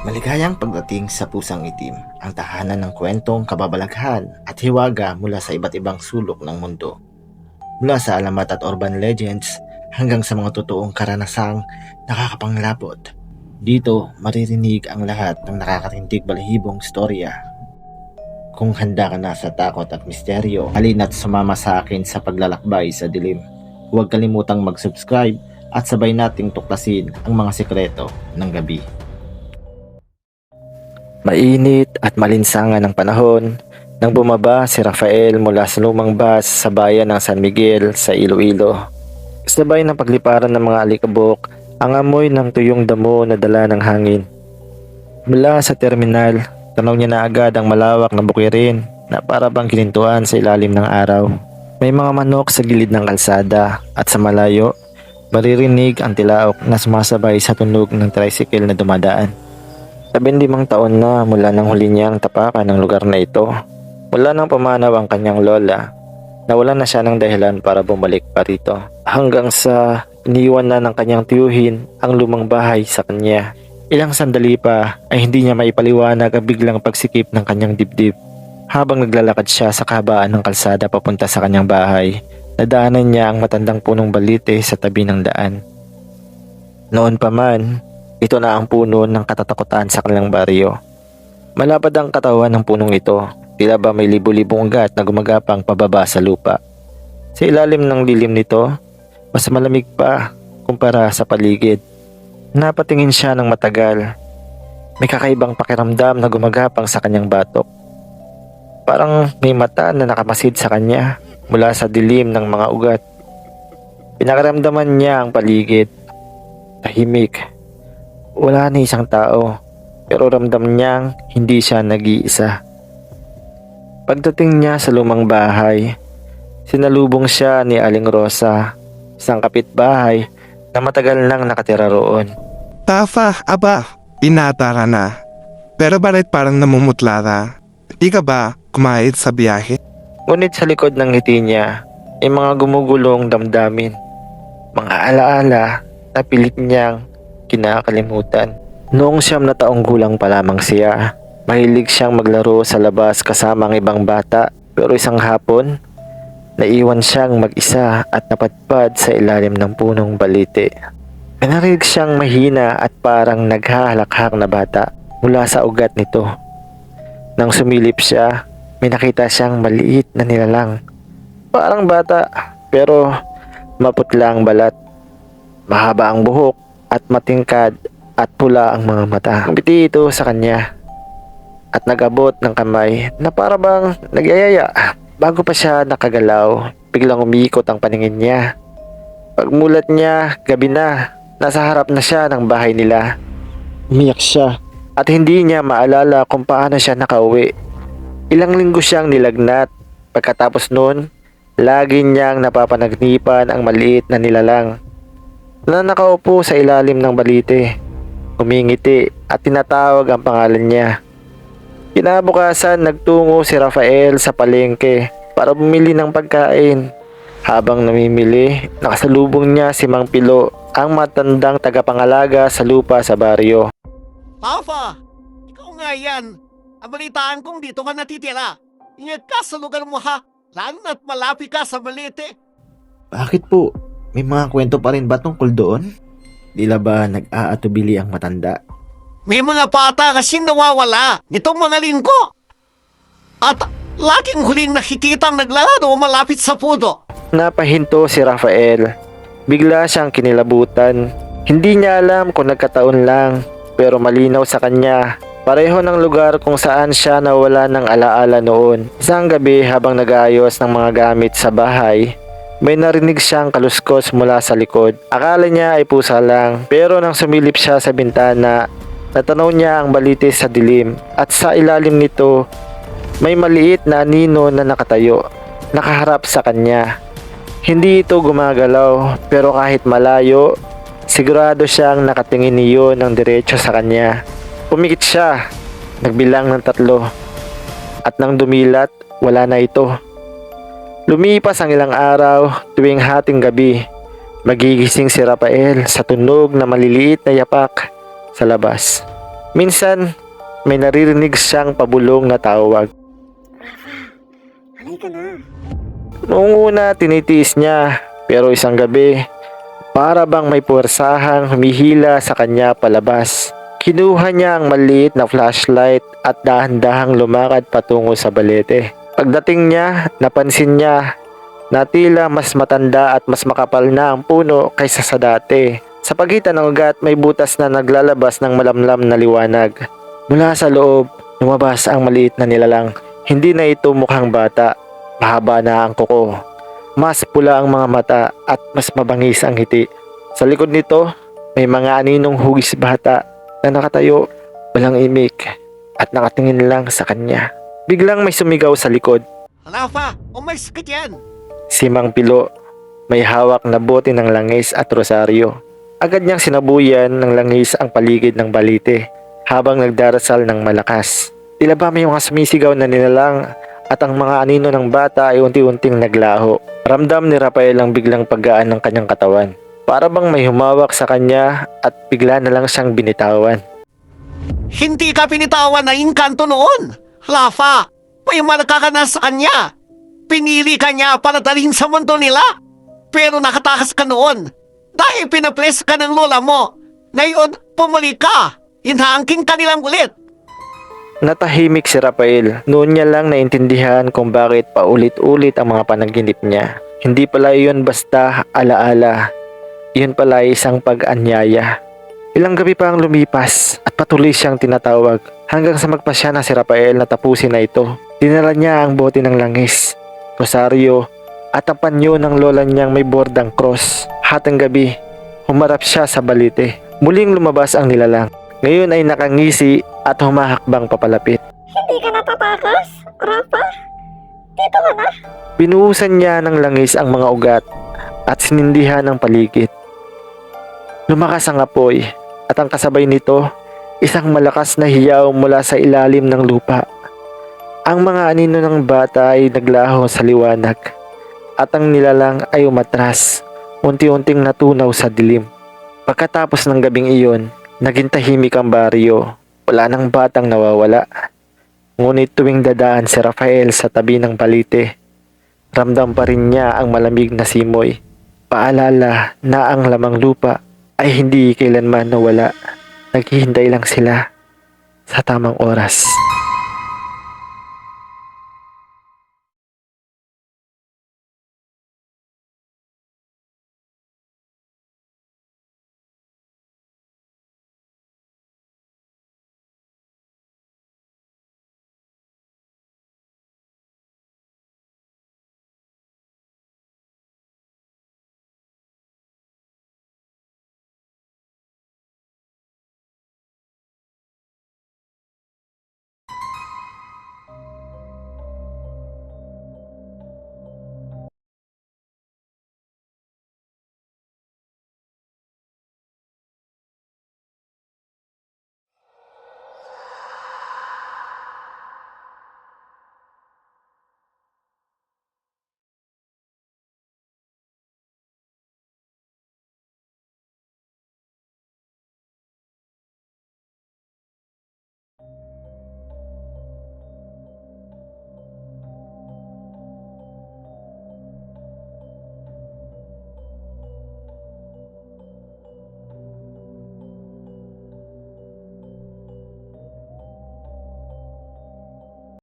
Maligayang pagdating sa Pusang Itim, ang tahanan ng kwentong kababalaghan at hiwaga mula sa iba't ibang sulok ng mundo. Mula sa alamat at urban legends hanggang sa mga totoong karanasang nakakapanglapot. Dito maririnig ang lahat ng nakakatindig balahibong storya. Kung handa ka na sa takot at misteryo, halina't sumama sa akin sa paglalakbay sa dilim. Huwag kalimutang mag-subscribe at sabay nating tuklasin ang mga sekreto ng gabi. Mainit at malinsangan ng panahon nang bumaba si Rafael mula sa lumang bus sa bayan ng San Miguel sa Iloilo. Sabay ng pagliparan ng mga alikabok ang amoy ng tuyong damo na dala ng hangin. Mula sa terminal, tanaw niya na agad ang malawak na bukirin na para bang kinintuan sa ilalim ng araw. May mga manok sa gilid ng kalsada at sa malayo, maririnig ang tilaok na sumasabay sa tunog ng tricycle na dumadaan. 15 taon na mula nang huli niyang tapakan ng lugar na ito. Mula nang pumanaw ang kanyang lola, nawalan na siya ng dahilan para bumalik pa rito. Hanggang sa iniwan na ng kanyang tiyuhin ang lumang bahay sa kanya. Ilang sandali pa ay hindi niya maipaliwanag ang biglang pagsikip ng kanyang dibdib. Habang naglalakad siya sa kahabaan ng kalsada papunta sa kanyang bahay, nadaanan niya ang matandang punong balite sa tabi ng daan. Noon pa man, ito na ang puno ng katatakutan sa kanilang baryo. Malapad ang katawan ng punong ito, tila ba may libu-libong ugat na gumagapang pababa sa lupa. Sa ilalim ng lilim nito, mas malamig pa kumpara sa paligid. Napatingin siya ng matagal. May kakaibang pakiramdam na gumagapang sa kanyang batok. Parang may mata na nakamasid sa kanya mula sa dilim ng mga ugat. Pinakaramdaman niya ang paligid. Tahimik. Wala ni isang tao, pero ramdam niyang hindi siya nag-iisa. Pagdating niya sa lumang bahay, sinalubong siya ni Aling Rosa, isang kapitbahay na matagal nang nakatira roon. Tafa, aba, binata ka na. Pero bakit parang namumutla ka? Di ka ba kumain sa biyahe? Ngunit sa likod ng ngiti niya, ay mga gumugulong damdamin, mga alaala na pilit niyang kinakalimutan. Noong 9 taong gulang pa lamang siya, mahilig siyang maglaro sa labas kasama ang ibang bata. Pero isang hapon, naiwan siyang mag-isa at napadpad sa ilalim ng punong balite. May narinig siyang mahina at parang naghahalakhak na bata mula sa ugat nito. Nang sumilip siya, may nakita siyang maliit na nilalang. Parang bata, pero maputla ang balat. Mahaba ang buhok at matingkad at pula ang mga mata. Ngumiti ito sa kanya at nagabot ng kamay na para bang nagyayaya. Bago pa siya nakagalaw, biglang umiikot ang paningin niya. Pagmulat niya, gabi na. Nasa harap na siya ng bahay nila. Umiyak siya at hindi niya maalala kung paano siya nakauwi. Ilang linggo siyang nilagnat. Pagkatapos noon, lagi niyang napapanagnipan ang maliit na nilalang na nakaupo sa ilalim ng balite. Humingiti at tinatawag ang pangalan niya. Kinabukasan, nagtungo si Rafael sa palengke para bumili ng pagkain. Habang namimili, nakasalubong niya si Mang Pilo, ang matandang tagapangalaga sa lupa sa baryo. Papa, ikaw nga yan. Abalitaan kong dito ka natitira. Ingat ka sa lugar mo ha. Lalo na't malapit ka sa Balete. Bakit po? May mga kwento pa rin ba tungkol doon? Tila ba nag-aatubili ang matanda? May mga bata kasing nawawala nitong mga linggo. At laging huling nakikitang naglalaro malapit sa puno. Napahinto si Rafael. Bigla siyang kinilabutan. Hindi niya alam kung nagkataon lang, pero malinaw sa kanya. Pareho ng lugar kung saan siya nawala ng alaala noon. Isang gabi habang nag-aayos ng mga gamit sa bahay, may narinig siyang kaluskos mula sa likod. Akala niya ay pusa lang, pero nang sumilip siya sa bintana, natanaw niya ang balite sa dilim at sa ilalim nito, may maliit na anino na nakatayo, nakaharap sa kanya. Hindi ito gumagalaw, pero kahit malayo, sigurado siyang nakatingin niyon ng diretso sa kanya. Pumikit siya, nagbilang ng 3, at nang dumilat, wala na ito. Lumipas ang ilang araw, tuwing hating gabi, magigising si Rafael sa tunog na maliliit na yapak sa labas. Minsan, may naririnig siyang pabulong na tawag. Halika na. Noong una, tinitiis niya, pero isang gabi, para bang may puwersahang humihila sa kanya palabas. Kinuha niya ang maliit na flashlight at dahan-dahang lumakad patungo sa balete. Pagdating niya, napansin niya na tila mas matanda at mas makapal na ang puno kaysa sa dati. Sa pagitan ng ugat, may butas na naglalabas ng malamlam na liwanag. Mula sa loob, lumabas ang maliit na nilalang. Hindi na ito mukhang bata, mahaba na ang kuko. Mas pula ang mga mata at mas mabangis ang ngiti. Sa likod nito, may mga aninong hugis bata na nakatayo, walang imik at nakatingin lang sa kanya. Biglang may sumigaw sa likod. Rafa, umalis ka dyan. Si Mang Pilo, may hawak na bote ng langis at rosaryo. Agad niyang sinabuyan ng langis ang paligid ng balite habang nagdarasal ng malakas. Tila ba may mga sumisigaw na nilalang at ang mga anino ng bata ay unti-unting naglaho. Ramdam ni Rafael ang biglang paggaan ng kanyang katawan. Para bang may humawak sa kanya at bigla na lang siyang binitawan. Hindi ka pinitawan na inkanto noon. Rafa, may marka ka na sa kanya. Pinili ka niya para dalhin sa mundo nila. Pero nakatakas ka noon. Dahil pinaples ka ng lola mo. Ngayon, pumuli ka. Inaangking ka nilang ulit. Natahimik si Rafael. Noon niya lang naintindihan kung bakit paulit-ulit ang mga panaginip niya. Hindi pala iyon basta alaala. Iyon pala ay isang pag-anyaya. Ilang gabi pa ang lumipas at patuloy siyang tinatawag hanggang sa magpasya na si Rafael na tapusin na ito. Dinala niya ang bote ng langis, rosaryo at ang panyo ng lola niyang may bordang cross. Hatang gabi, humarap siya sa balite. Muling lumabas ang nilalang. Ngayon ay nakangisi at humahakbang papalapit. Hindi ka natatakas, Rafa? Dito ka na. Binuhusan niya ng langis ang mga ugat at sinindihan ang paligid. Lumakas ang apoy at ang kasabay nito, isang malakas na hiyaw mula sa ilalim ng lupa. Ang mga anino ng bata ay naglaho sa liwanag at ang nilalang ay umatras, unti-unting natunaw sa dilim. Pagkatapos ng gabing iyon, naging tahimik ang baryo. Wala nang batang nawawala. Ngunit tuwing dadaan si Rafael sa tabi ng balite, ramdam pa rin niya ang malamig na simoy. Paalala na ang lamang lupa ay hindi kailanman nawala. Naghihintay lang sila sa tamang oras.